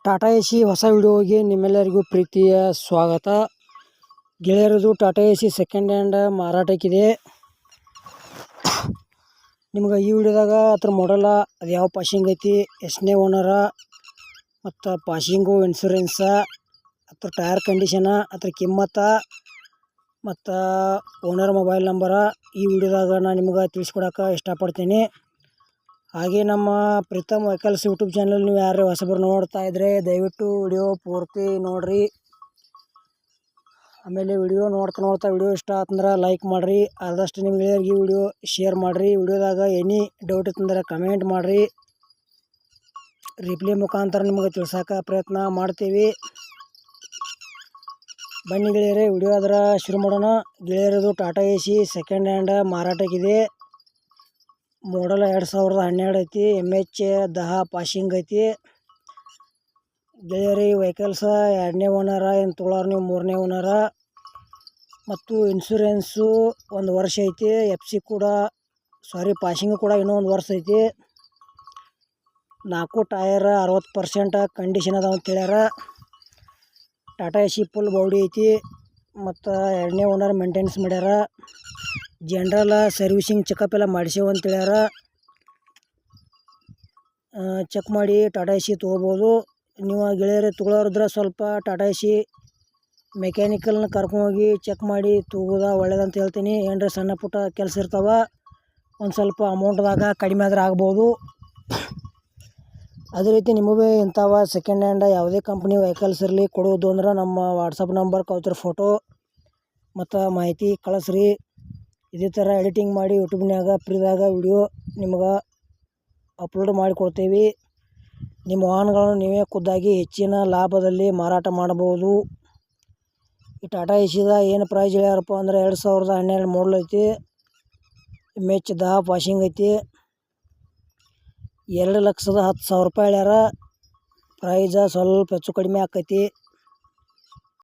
Tata AC ಹೊಸ ವಿಡಿಯೋಗೆ ನಿಮ್ಮೆಲ್ಲರಿಗೂ ಪ್ರೀತಿಯ ಸ್ವಾಗತ. ಗೆಳೆಯರದು ಟಾಟಾ ಎಸಿ ಸೆಕೆಂಡ್ ಹ್ಯಾಂಡ್ ಮಾರಾಟಕ್ಕಿದೆ. ನಿಮ್ಗೆ ಈ ವಿಡಿಯೋದಾಗ ಅದ್ರ ಮಾಡಲ, ಅದು ಯಾವ ಪಾಸಿಂಗ್ ಐತಿ, ಎಷ್ಟನೇ ಓನರ, ಮತ್ತು ಪಾಸಿಂಗು, ಇನ್ಶೂರೆನ್ಸ, ಅದ್ರ ಟೈರ್ ಕಂಡೀಷನ, ಅದ್ರ ಕಿಮ್ಮತ್ತ ಮತ್ತು ಓನರ್ ಮೊಬೈಲ್ ನಂಬರ ಈ ವಿಡಿಯೋದಾಗ ನಾನು ನಿಮ್ಗೆ ತಿಳಿಸ್ಕೊಡೋಕೆ ಇಷ್ಟಪಡ್ತೀನಿ. ಹಾಗೆ ನಮ್ಮ ಪ್ರೀತಮ್ ವೆಹಿಕಲ್ಸ್ ಯೂಟ್ಯೂಬ್ ಚಾನಲ್ ನೀವು ಯಾರು ಹೊಸಬರು ನೋಡ್ತಾ ಇದ್ದರೆ ದಯವಿಟ್ಟು ವಿಡಿಯೋ ಪೂರ್ತಿ ನೋಡಿರಿ. ಆಮೇಲೆ ವಿಡಿಯೋ ನೋಡ್ತಾ ವಿಡಿಯೋ ಇಷ್ಟ ಆತಂದ್ರೆ ಲೈಕ್ ಮಾಡಿರಿ. ಆದಷ್ಟು ನಿಮ್ಮ ಗೆಳೆಯರಿಗೆ ವಿಡಿಯೋ ಶೇರ್ ಮಾಡಿರಿ. ವಿಡಿಯೋದಾಗ ಎನಿ ಡೌಟ್ ಇತ್ತಂದ್ರೆ ಕಮೆಂಟ್ ಮಾಡಿರಿ. ರಿಪ್ಲೈ ಮುಖಾಂತರ ನಿಮಗೆ ತಿಳ್ಸೋಕೆ ಪ್ರಯತ್ನ ಮಾಡ್ತೀವಿ. ಬನ್ನಿ ಗೆಳೆಯರೇ, ವಿಡಿಯೋ ಅದರ ಶುರು ಮಾಡೋಣ. ಗೆಳೆಯರದು ಟಾಟಾ ಎಸಿ ಸೆಕೆಂಡ್ ಹ್ಯಾಂಡ್ ಮಾರಾಟಕ್ಕಿದೆ. ಮಾಡಲ್ 2012 ಐತಿ. MH10 ಪಾಸಿಂಗ್ ಐತಿ. ಗೆಳೆಯರಿ ವೆಹಿಕಲ್ಸ 2ನೇ ಓನರ, ಏನು ತೊಗೊಳೋರು ನೀವು 3ನೇ ಓನರ. ಮತ್ತು ಇನ್ಶೂರೆನ್ಸು 1 ವರ್ಷ ಐತಿ. ಪಾಸಿಂಗು ಕೂಡ ಇನ್ನೂ 1 ವರ್ಷ ಐತಿ. 4 ಟೈರ್ 60% ಕಂಡೀಷನ್ ಅದಾವ ಅಂತ ಹೇಳ್ಯಾರ. ಟಾಟಾ ಎಸಿ ಫುಲ್ ಬಾಡಿ ಐತಿ. ಮತ್ತು 2ನೇ ಓನರ್ ಮೇಂಟೆನೆನ್ಸ್ ಮಾಡ್ಯಾರ. ಜನರಲ್ ಸರ್ವಿಸಿಂಗ್ ಚೆಕಪ್ ಎಲ್ಲ ಮಾಡಿಸೇವು ಅಂತ ಹೇಳ್ಯಾರ. ಚೆಕ್ ಮಾಡಿ ಟಾಟಾ ಎಸಿ ತೊಗೋಬೋದು. ನೀವು ಗೆಳೆಯರೇ ತೊಗೊಳೋರಿದ್ರೆ ಸ್ವಲ್ಪ ಟಾಟಾ ಎಸಿ ಮೆಕ್ಯಾನಿಕಲ್ನ ಕರ್ಕೊಂಡೋಗಿ ಚೆಕ್ ಮಾಡಿ ತೊಗೋದ ಒಳ್ಳೇದಂತ ಹೇಳ್ತೀನಿ. ಏನರ ಸಣ್ಣ ಪುಟ್ಟ ಕೆಲಸ ಇರ್ತಾವೆ, ಒಂದು ಸ್ವಲ್ಪ ಅಮೌಂಟ್ದಾಗ ಕಡಿಮೆ ಆದ್ರೆ ಆಗ್ಬೋದು. ಅದೇ ರೀತಿ ನಿಮಗೂ ಇಂಥವ ಸೆಕೆಂಡ್ ಹ್ಯಾಂಡ್ ಯಾವುದೇ ಕಂಪ್ನಿ ವೆಹಿಕಲ್ಸ್ ಇರಲಿ ಕೊಡೋದು ಅಂದ್ರೆ ನಮ್ಮ ವಾಟ್ಸಪ್ ನಂಬರ್ ಕಳ್ತ್ರ ಫೋಟೋ ಮತ್ತು ಮಾಹಿತಿ ಕಳಿಸ್ರಿ. ಇದೇ ಥರ ಎಡಿಟಿಂಗ್ ಮಾಡಿ ಯೂಟ್ಯೂಬ್ನಾಗ ಫ್ರೀದಾಗ ವಿಡಿಯೋ ನಿಮ್ಗೆ ಅಪ್ಲೋಡ್ ಮಾಡಿಕೊಡ್ತೀವಿ. ನಿಮ್ಮ ವಾಹನಗಳನ್ನು ನೀವೇ ಖುದ್ದಾಗಿ ಹೆಚ್ಚಿನ ಲಾಭದಲ್ಲಿ ಮಾರಾಟ ಮಾಡಬಹುದು. ಈ ಟಾಟಾ ಎಸಿದ ಏನು ಪ್ರೈಸ್ ಹೇಳ್ಯಾರಪ್ಪ ಅಂದ್ರೆ 2012 ಮಾಡಲ್ ಐತಿ. MH10 ಪಾಸಿಂಗ್ ಐತಿ. 2,10,000 ರೂಪಾಯಿ ಹೇಳ್ಯಾರ. ಪ್ರೈಸ ಸ್ವಲ್ಪ ಹೆಚ್ಚು ಕಡಿಮೆ ಆಕೈತಿ.